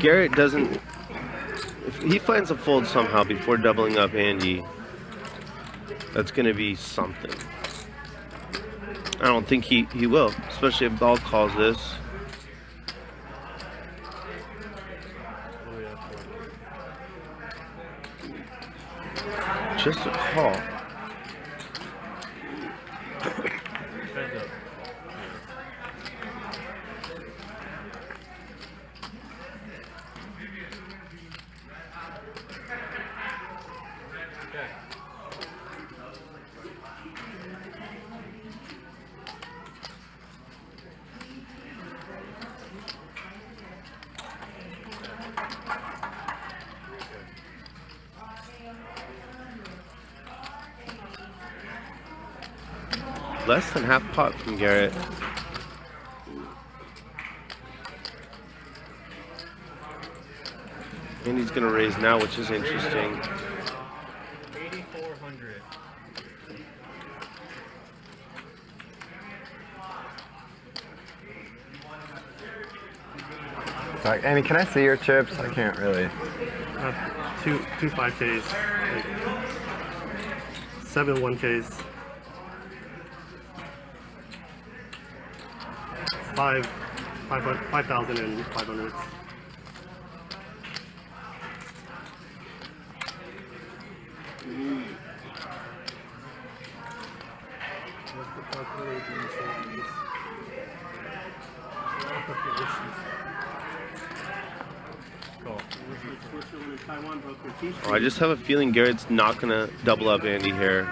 Garrett doesn't... If he finds a fold somehow before doubling up Andy, that's going to be something. I don't think he will, especially if Ball calls this. Just a call. Less than half pot from Garrett. And he's going to raise now, which is interesting. 8,400. Sorry, Andy, can I see your chips? I can't really. Two 5Ks, like 7 1Ks, 5,500. Oh, I just have a feeling Garrett's not going to double up Andy here.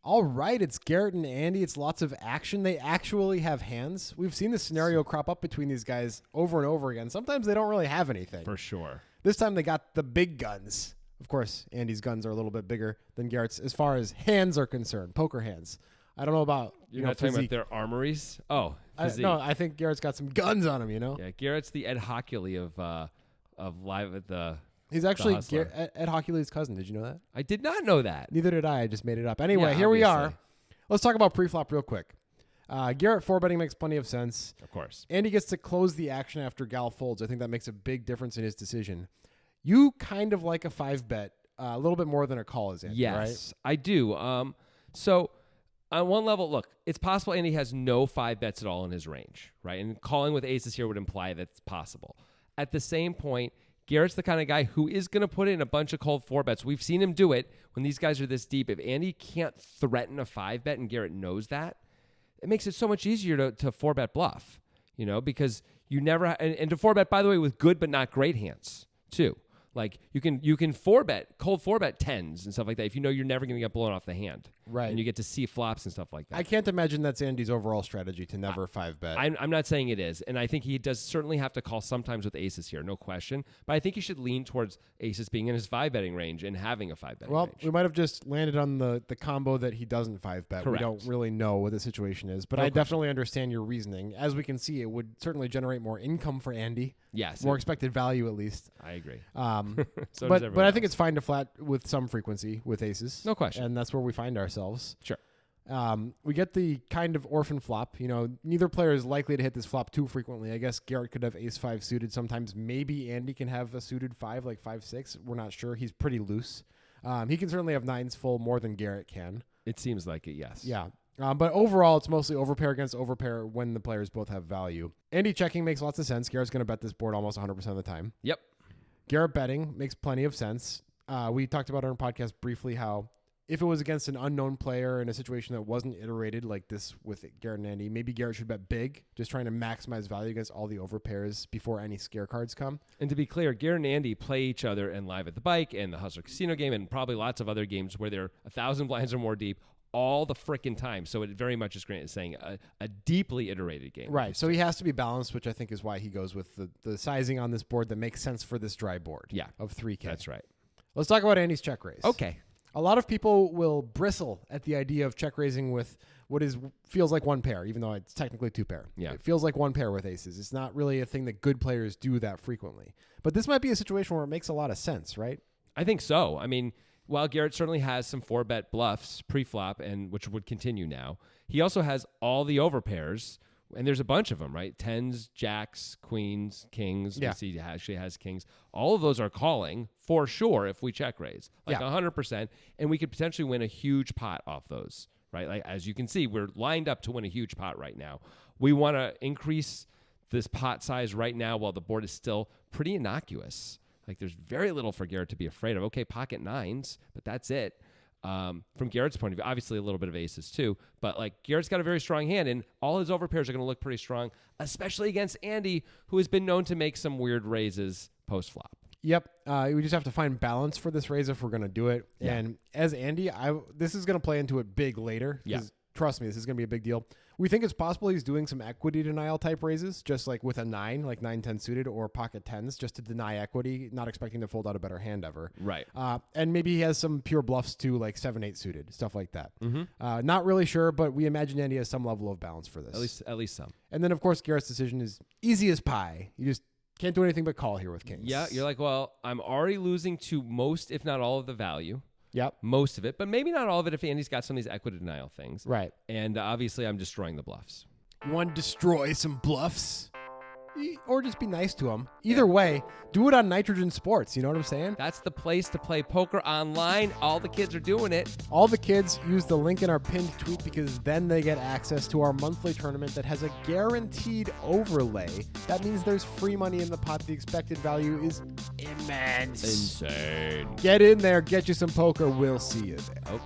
All right, it's Garrett and Andy. It's lots of action. They actually have hands. We've seen this scenario crop up between these guys over and over again. Sometimes they don't really have anything. For sure. This time they got the big guns. Of course, Andy's guns are a little bit bigger than Garrett's as far as hands are concerned, poker hands. I don't know about You're not talking about their armories? Oh, physique. no, I think Garrett's got some guns on him, you know? Yeah, Garrett's the Ed Hockley of live at the... He's actually Hustler. Ed Hockley's cousin. Did you know that? I did not know that. Neither did I. I just made it up. Anyway, Yeah, here we are. obviously. Let's talk about pre-flop real quick. Garrett 4-betting makes plenty of sense. Of course. Andy gets to close the action after Gal folds. I think that makes a big difference in his decision. You kind of like a 5-bet, a little bit more than a call is, Andy, right? Yes, I do. So on one level, look, it's possible Andy has no 5 bets at all in his range, right? And calling with aces here would imply that's possible. At the same point, Garrett's the kind of guy who is going to put in a bunch of cold 4-bets. We've seen him do it when these guys are this deep. If Andy can't threaten a 5-bet and Garrett knows that, it makes it so much easier to 4-bet bluff, because you never and to 4-bet, by the way, with good but not great hands too. Like you can 4-bet, cold 4-bet tens and stuff like that if you know you're never going to get blown off the hand. Right. And you get to see flops and stuff like that. I can't imagine that's Andy's overall strategy to never 5-bet. I'm not saying it is. And I think he does certainly have to call sometimes with aces here, no question. But I think he should lean towards aces being in his 5-betting range and having a 5-betting Well, range. we might have just landed on the combo that he doesn't 5-bet. We Correct. don't really know what the situation is, but I definitely understand your reasoning. As we can see, it would certainly generate more income for Andy. Yes. More expected value, at least. I agree. But So does I everyone think else. it's fine to flat with some frequency with aces. No question. And that's where we find ourselves. Sure. We get the kind of orphan flop. Neither player is likely to hit this flop too frequently. I guess Garrett could have ace-5 suited sometimes. Maybe Andy can have a suited 5, like 5-6. We're not sure. He's pretty loose. He can certainly have 9s full more than Garrett can. It seems like it, yes. Yeah. But overall, it's mostly overpair against overpair when the players both have value. Andy checking makes lots of sense. Garrett's going to bet this board almost 100% of the time. Yep. Garrett betting makes plenty of sense. We talked about on our podcast briefly how if it was against an unknown player in a situation that wasn't iterated like this with Garrett and Andy, maybe Garrett should bet big, just trying to maximize value against all the overpairs before any scare cards come. And to be clear, Garrett and Andy play each other in Live at the Bike and the Hustler Casino game and probably lots of other games where they're 1,000 blinds or more deep all the frickin' time. So it very much is Grant is saying a deeply iterated game. Right. So he has to be balanced, which I think is why he goes with the sizing on this board that makes sense for this dry board. Yeah. Of 3K. That's right. Let's talk about Andy's check raise. Okay. A lot of people will bristle at the idea of check raising with what feels like one pair, even though it's technically 2 pair. Yeah. It feels like one pair with aces. It's not really a thing that good players do that frequently. But this might be a situation where it makes a lot of sense, right? I think so. I mean, while Garrett certainly has some 4-bet bluffs pre-flop, and which would continue now, he also has all the overpairs And there's a bunch of them, right? Tens, jacks, queens, kings. Yeah. We see actually has kings. All of those are calling for sure if we check raise, like 100%. And we could potentially win a huge pot off those, right? Like, as you can see, we're lined up to win a huge pot right now. We want to increase this pot size right now while the board is still pretty innocuous. Like, there's very little for Garrett to be afraid of. Okay, pocket nines, but that's it. From Garrett's point of view, obviously a little bit of aces too, but like Garrett's got a very strong hand, and all his overpairs are going to look pretty strong, especially against Andy, who has been known to make some weird raises post flop. Yep. We just have to find balance for this raise if we're going to do it. Yeah. And as Andy, this is going to play into it big later. Yeah. Trust me, this is going to be a big deal. We think it's possible he's doing some equity denial type raises, just like with a 9, like 9-10 suited or pocket 10s, just to deny equity, not expecting to fold out a better hand ever. Right. And maybe he has some pure bluffs too, like 7-8 suited, stuff like that. Not really sure, but we imagine Andy has some level of balance for this. At least some. And then, of course, Garrett's decision is easy as pie. You just can't do anything but call here with kings. Yeah, you're like, well, I'm already losing to most, if not all, of the value. Yep. Most of it, but maybe not all of it if Andy's got some of these equity denial things. Right. And obviously, I'm destroying the bluffs. You want to destroy some bluffs? Or just be nice to them. Either way, do it on Nitrogen Sports. You know what I'm saying? That's the place to play poker online. All the kids are doing it. All the kids use the link in our pinned tweet because then they get access to our monthly tournament that has a guaranteed overlay. That means there's free money in the pot. The expected value is immense. Insane. Get in there, get you some poker. We'll see you there. Okay.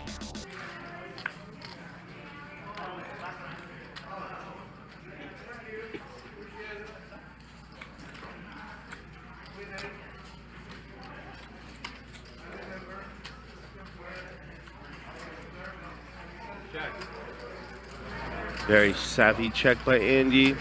Very savvy check by Andy.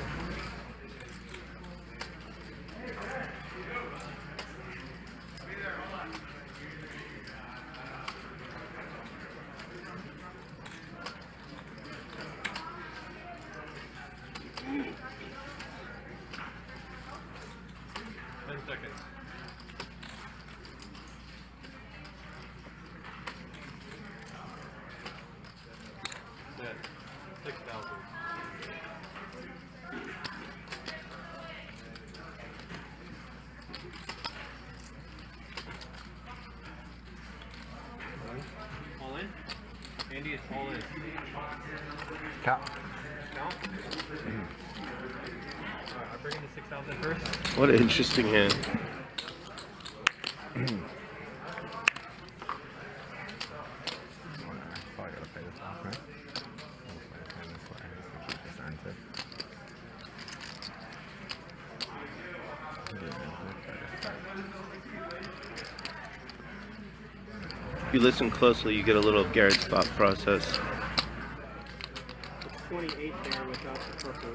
All in? Andy, it's all in. Count. Count? Alright, I'm bringing the 6,000 first. What an interesting hand. Probably gotta pay this off, right? If you listen closely, you get a little of Garrett's thought process. 28 there without the purple.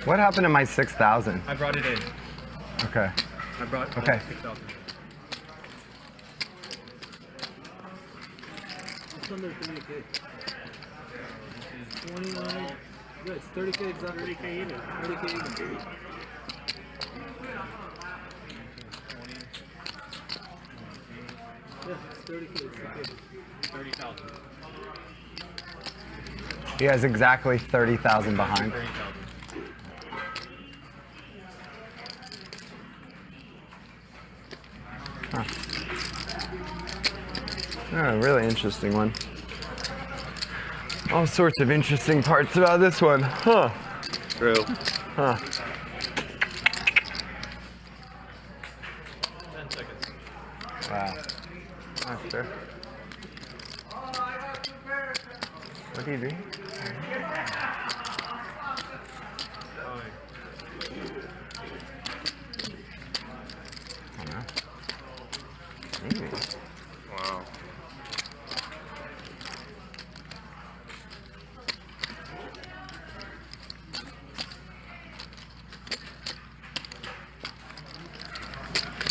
What happened to my 6,000? I brought it in. Okay. I brought Okay. 6,000. What's under 30K? 29. Good, it's 30K exactly. 30K even. 30K even. Yeah, it's 30K. It's okay. 30,000. He has exactly 30,000 behind. 30,000. Oh, really interesting one. All sorts of interesting parts about this one. Huh. True. Huh. 10 seconds. Wow. That's fair. What do you do? I don't know. Maybe. Wow.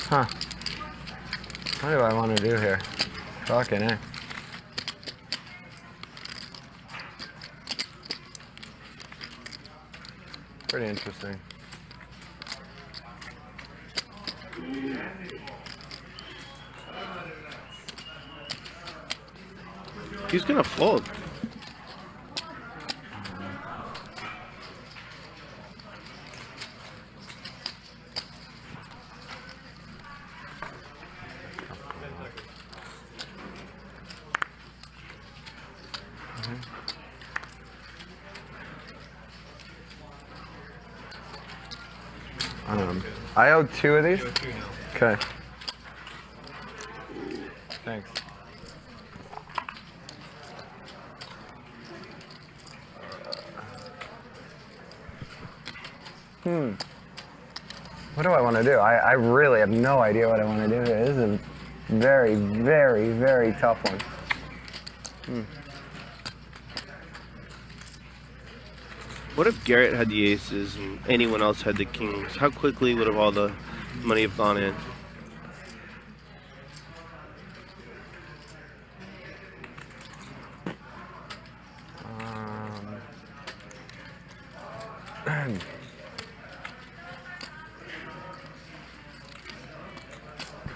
Huh. What do I want to do here? Fucking A. Pretty interesting. He's gonna fold. I owe 2 of these? Okay. Thanks. What do I want to do? I really have no idea what I want to do here. This is a very, very, very tough one. What if Garrett had the aces and anyone else had the kings? How quickly would have all the money have gone in?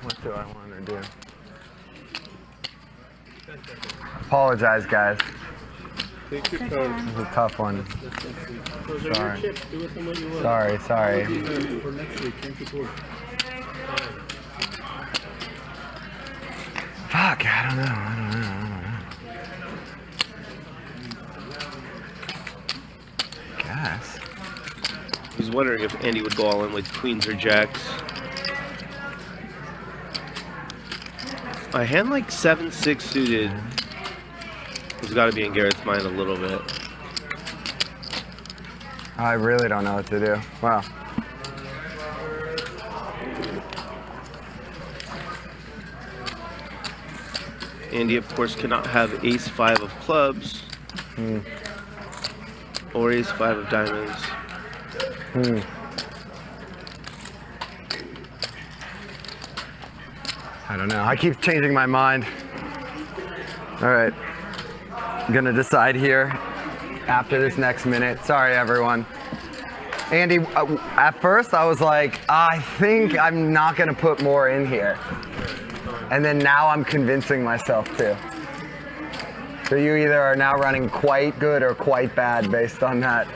What do I want to do? Apologize, guys. Take your time. This is a tough one. Those are your Sorry. chips. Do with them what you will. Sorry. For next week, thank you for. Fuck, I don't know. Guess. He's wondering if Andy would go all in with queens or jacks. A hand like 7-6 suited has got to be in Garrett's mind a little bit. I really don't know what to do. Wow. Andy, of course, cannot have ace-5 of clubs or ace-5 of diamonds. I don't know. I keep changing my mind. All right. I'm going to decide here after this next minute. Sorry, everyone. Andy, at first I was like, I think I'm not going to put more in here. And then now I'm convincing myself to. So you either are now running quite good or quite bad based on that.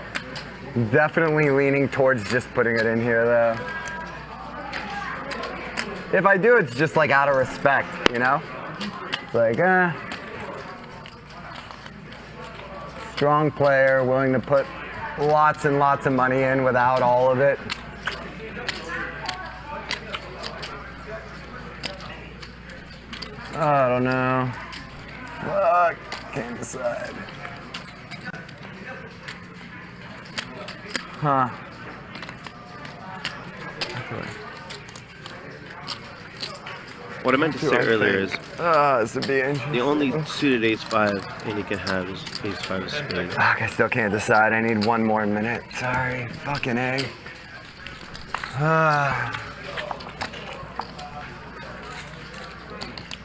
Definitely leaning towards just putting it in here, though. If I do, it's just like out of respect, you know? It's like, strong player, willing to put lots and lots of money in without all of it. I don't know. Fuck, can't decide. Huh. What I meant to say earlier is This would be interesting. the only suited ace-5 Andy can have is ace-5 of spades. Fuck, I still can't decide. I need one more minute. Sorry. Fucking A.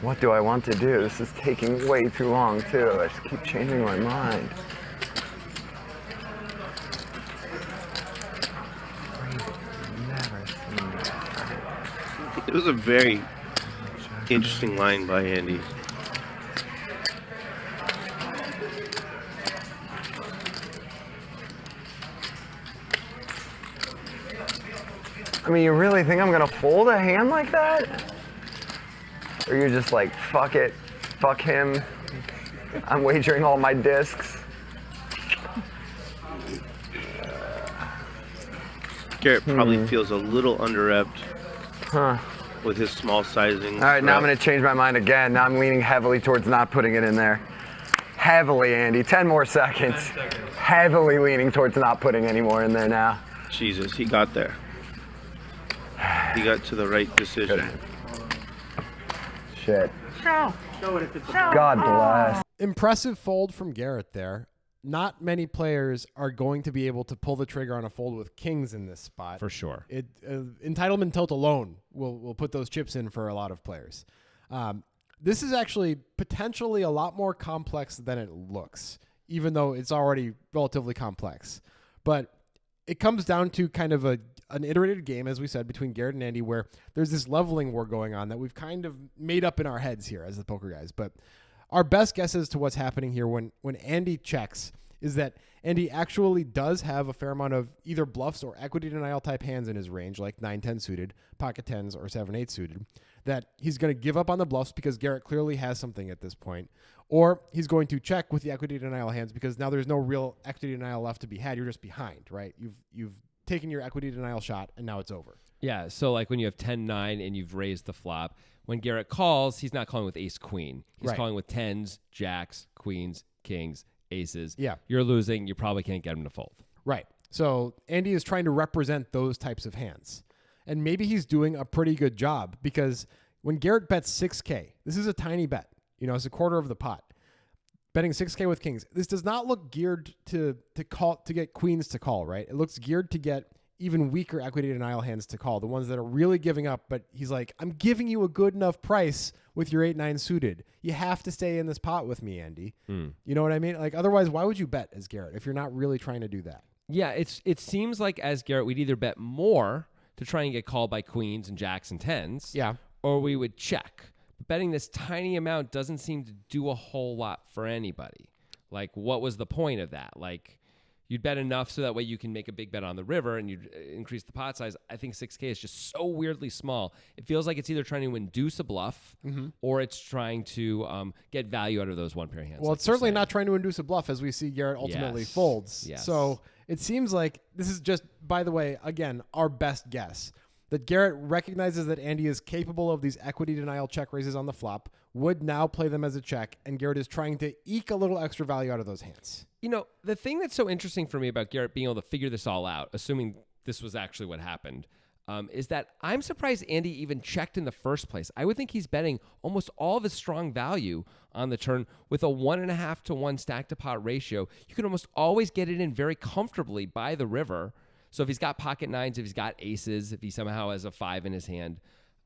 What do I want to do? This is taking way too long, too. I just keep changing my mind. Never seen that. It was a very interesting line by Andy. I mean, you really think I'm gonna fold a hand like that? Or you're just like, fuck it, fuck him, I'm wagering all my discs. Garrett probably feels a little under-repped with his small sizing. All right, now I'm gonna change my mind again. Now I'm leaning heavily towards not putting it in there. Heavily, Andy, 10 more seconds. 10 seconds. Heavily leaning towards not putting any more in there now. Jesus, he got there. He got to the right decision. Shit. Show it if it's a God bless. Impressive fold from Garrett there. Not many players are going to be able to pull the trigger on a fold with kings in this spot. For sure. Entitlement tilt alone will put those chips in for a lot of players. This is actually potentially a lot more complex than it looks, even though it's already relatively complex. But it comes down to kind of an iterated game, as we said, between Garrett and Andy, where there's this leveling war going on that we've kind of made up in our heads here as the poker guys. But our best guess as to what's happening here when Andy checks is that Andy actually does have a fair amount of either bluffs or equity denial type hands in his range, like 9-10 suited, pocket 10s, or 7-8 suited, that he's going to give up on the bluffs because Garrett clearly has something at this point, or he's going to check with the equity denial hands because now there's no real equity denial left to be had. You're just behind, right? You've taken your equity denial shot, and now it's over. Yeah, so like when you have 10-9 and you've raised the flop, when Garrett calls, he's not calling with ace-queen. He's Right. calling with 10s, jacks, queens, kings, aces. Yeah. You're losing. You probably can't get him to fold. Right. So Andy is trying to represent those types of hands. And maybe he's doing a pretty good job because when Garrett bets 6K, this is a tiny bet. It's a quarter of the pot. Betting 6K with kings. This does not look geared to get queens to call, right? It looks geared to get even weaker equity denial hands to call, the ones that are really giving up. But he's like, I'm giving you a good enough price with your 8-9 suited. You have to stay in this pot with me, Andy. You know what I mean? Like, otherwise, why would you bet as Garrett if you're not really trying to do that? Yeah, it seems like as Garrett, we'd either bet more to try and get called by queens and jacks and 10s. Yeah. Or we would check. Betting this tiny amount doesn't seem to do a whole lot for anybody. Like, what was the point of that? Like, you'd bet enough so that way you can make a big bet on the river and you'd increase the pot size. I think 6K is just so weirdly small. It feels like it's either trying to induce a bluff or it's trying to get value out of those one pair hands. Well, like it's certainly you're saying. not trying to induce a bluff as we see Garrett ultimately Yes. folds. Yes. So it seems like this is just, by the way, again, our best guess. That Garrett recognizes that Andy is capable of these equity denial check raises on the flop, would now play them as a check, and Garrett is trying to eke a little extra value out of those hands. The thing that's so interesting for me about Garrett being able to figure this all out, assuming this was actually what happened, is that I'm surprised Andy even checked in the first place. I would think he's betting almost all of his strong value on the turn with a 1.5 to 1 stack to pot ratio. You can almost always get it in very comfortably by the river. So if he's got pocket 9s, if he's got aces, if he somehow has a 5 in his hand,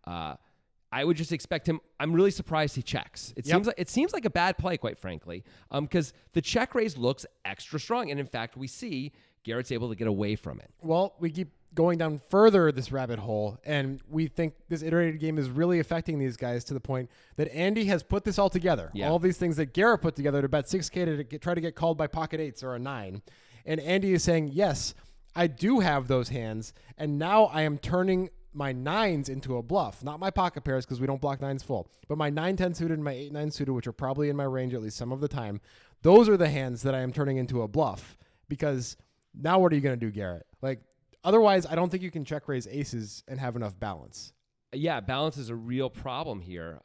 I would just expect him. I'm really surprised he checks. It seems like a bad play, quite frankly, because the check raise looks extra strong, and in fact, we see Garrett's able to get away from it. Well, we keep going down further this rabbit hole, and we think this iterated game is really affecting these guys to the point that Andy has put this all together. Yeah. All these things that Garrett put together to bet 6K to try to get called by pocket 8s or a 9. And Andy is saying, yes, I do have those hands, and now I am turning my 9s into a bluff. Not my pocket pairs because we don't block 9s full, but my 9-10 suited and my 8-9 suited, which are probably in my range at least some of the time. Those are the hands that I am turning into a bluff because now what are you going to do, Garrett? Like, otherwise, I don't think you can check raise aces and have enough balance. Yeah, balance is a real problem here.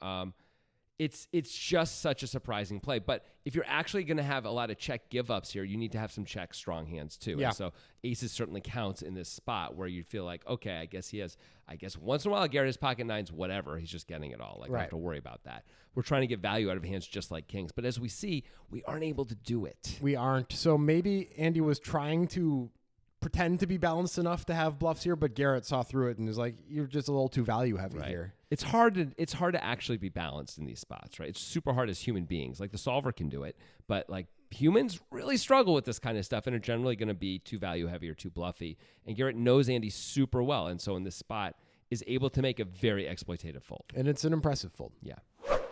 It's just such a surprising play. But if you're actually going to have a lot of check give-ups here, you need to have some check strong hands too. Yeah. And so aces certainly counts in this spot where you feel like, okay, I guess once in a while Garrett has pocket 9s, whatever. He's just getting it all. Like, I don't have to worry about that. We're trying to get value out of hands just like kings. But as we see, we aren't able to do it. We aren't. So maybe Andy was trying to pretend to be balanced enough to have bluffs here, but Garrett saw through it and was like, you're just a little too value heavy here. It's hard to actually be balanced in these spots, right? It's super hard as human beings. Like the solver can do it, but like humans really struggle with this kind of stuff and are generally going to be too value heavy or too bluffy. And Garrett knows Andy super well, and so in this spot is able to make a very exploitative fold. And it's an impressive fold. Yeah.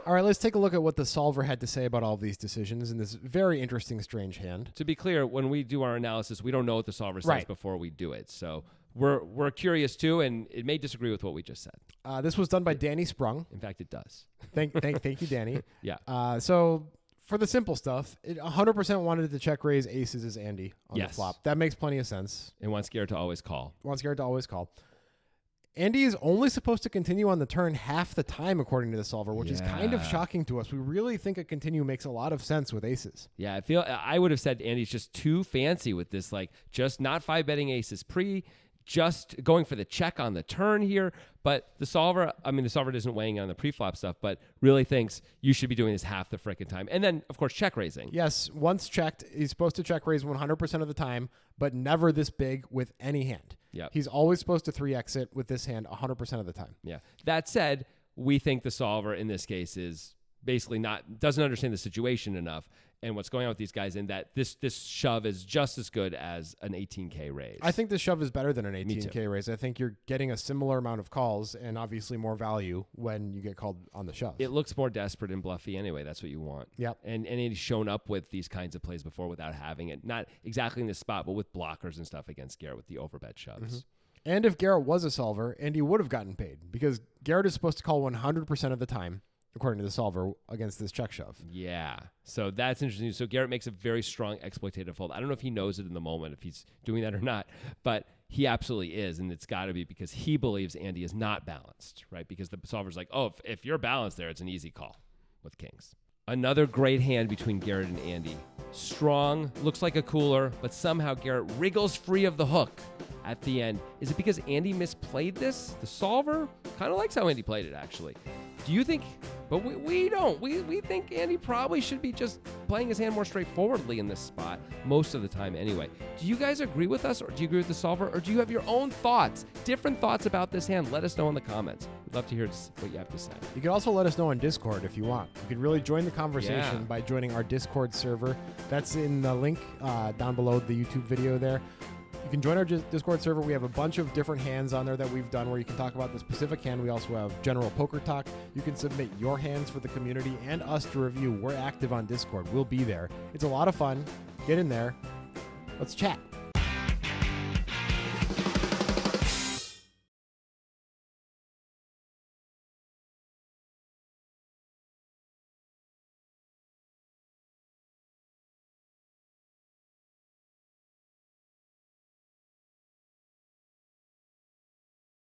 All right, let's take a look at what the solver had to say about all of these decisions in this very interesting, strange hand. To be clear, when we do our analysis, we don't know what the solver says before we do it. So we're curious too, and it may disagree with what we just said. This was done by Danny Sprung. In fact, it does. Thank you, Danny. Yeah. So for the simple stuff, it 100% wanted to check raise aces as Andy on the flop. That makes plenty of sense. And wants Garrett to always call. Andy is only supposed to continue on the turn half the time, according to the solver, which is kind of shocking to us. We really think a continue makes a lot of sense with aces. Yeah, I would have said Andy's just too fancy with this, like just not 5-betting aces pre, just going for the check on the turn here. But the solver isn't weighing on the pre-flop stuff, but really thinks you should be doing this half the frickin' time. And then, of course, check raising. Yes, once checked, he's supposed to check raise 100% of the time, but never this big with any hand. Yep. He's always supposed to 3-exit with this hand 100% of the time. Yeah. That said, we think the solver in this case is basically doesn't understand the situation enough and what's going on with these guys, and that this shove is just as good as an 18K raise. I think this shove is better than an Me too. 18K raise. I think you're getting a similar amount of calls and obviously more value when you get called on the shove. It looks more desperate and bluffy anyway. That's what you want. Yep. And he's shown up with these kinds of plays before without having it. Not exactly in this spot, but with blockers and stuff against Garrett with the overbet shoves. And if Garrett was a solver, Andy would have gotten paid because Garrett is supposed to call 100% of the time, according to the solver, against this check shove. Yeah. So that's interesting. So Garrett makes a very strong exploitative fold. I don't know if he knows it in the moment, if he's doing that or not, but he absolutely is. And it's got to be because he believes Andy is not balanced, right? Because the solver's like, oh, if you're balanced there, it's an easy call with kings. Another great hand between Garrett and Andy. Strong, looks like a cooler, but somehow Garrett wriggles free of the hook at the end. Is it because Andy misplayed this? The solver kind of likes how Andy played it, actually. Do you think, but we don't. We think Andy probably should be just playing his hand more straightforwardly in this spot most of the time anyway. Do you guys agree with us, or do you agree with the solver, or do you have your own thoughts, different thoughts about this hand? Let us know in the comments. We'd love to hear what you have to say. You can also let us know on Discord if you want. You can really join the conversation Yeah. by joining our Discord server. That's in the link down below the YouTube video there. You can join our Discord server. We have a bunch of different hands on there that we've done where you can talk about the specific hand. We also have general poker talk. You can submit your hands for the community and us to review. We're active on Discord. We'll be there. It's a lot of fun. Get in there. Let's chat.